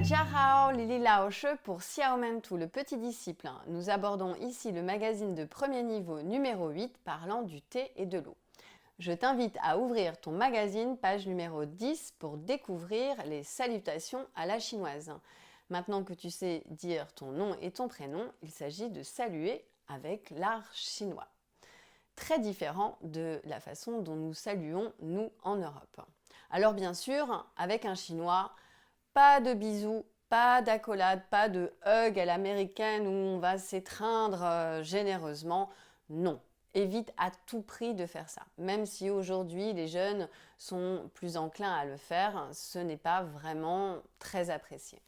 Dajiahao, Lily Laoshi pour Xiaomentu, le petit disciple. Nous abordons ici le magazine de premier niveau numéro 8 parlant du thé et de l'eau. Je t'invite à ouvrir ton magazine, page numéro 10, pour découvrir les salutations à la chinoise. Maintenant que tu sais dire ton nom et ton prénom, il s'agit de saluer avec l'art chinois. Très différent de la façon dont nous saluons, nous, en Europe. Alors bien sûr, avec un chinois, pas de bisous, pas d'accolade, pas de hug à l'américaine où on va s'étreindre généreusement. Non, évite à tout prix de faire ça. Même si aujourd'hui les jeunes sont plus enclins à le faire, ce n'est pas vraiment très apprécié.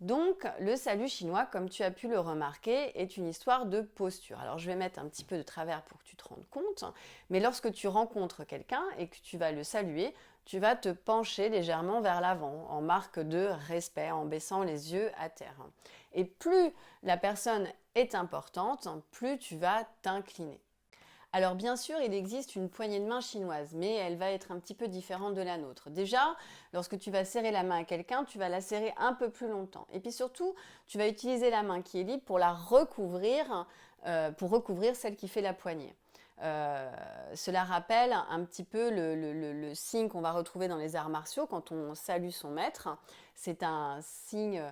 Donc, le salut chinois, comme tu as pu le remarquer, est une histoire de posture. Alors, je vais mettre un petit peu de travers pour que tu te rendes compte, mais lorsque tu rencontres quelqu'un et que tu vas le saluer, tu vas te pencher légèrement vers l'avant, en marque de respect, en baissant les yeux à terre. Et plus la personne est importante, plus tu vas t'incliner. Alors bien sûr, il existe une poignée de main chinoise, mais elle va être un petit peu différente de la nôtre. Déjà, lorsque tu vas serrer la main à quelqu'un, tu vas la serrer un peu plus longtemps. Et puis surtout, tu vas utiliser la main qui est libre pour la recouvrir, pour recouvrir celle qui fait la poignée. Cela rappelle un petit peu le signe qu'on va retrouver dans les arts martiaux quand on salue son maître. C'est un signe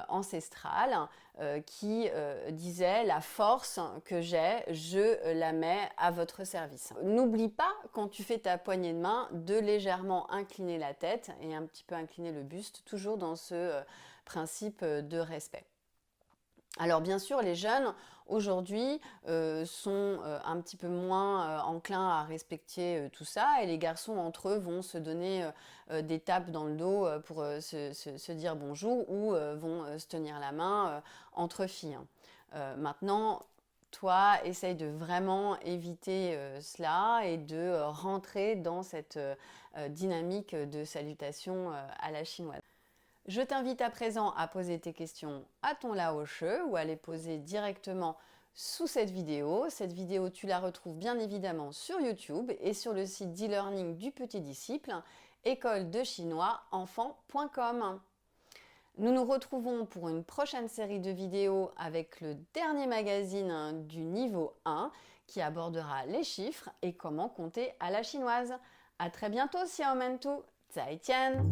ancestral qui disait « la force que j'ai, je la mets à votre service ». N'oublie pas, quand tu fais ta poignée de main, de légèrement incliner la tête et un petit peu incliner le buste, toujours dans ce principe de respect. Alors bien sûr, les jeunes aujourd'hui sont un petit peu moins enclins à respecter tout ça et les garçons entre eux vont se donner des tapes dans le dos pour se dire bonjour ou vont se tenir la main entre filles. Maintenant, toi, essaye de vraiment éviter cela et de rentrer dans cette dynamique de salutation à la chinoise. Je t'invite à présent à poser tes questions à ton Laoshi ou à les poser directement sous cette vidéo. Cette vidéo, tu la retrouves bien évidemment sur YouTube et sur le site d'e-learning du petit disciple, écoledechinoisenfant.com. Nous nous retrouvons pour une prochaine série de vidéos avec le dernier magazine du niveau 1 qui abordera les chiffres et comment compter à la chinoise. À très bientôt, Xiaomentu, 再见!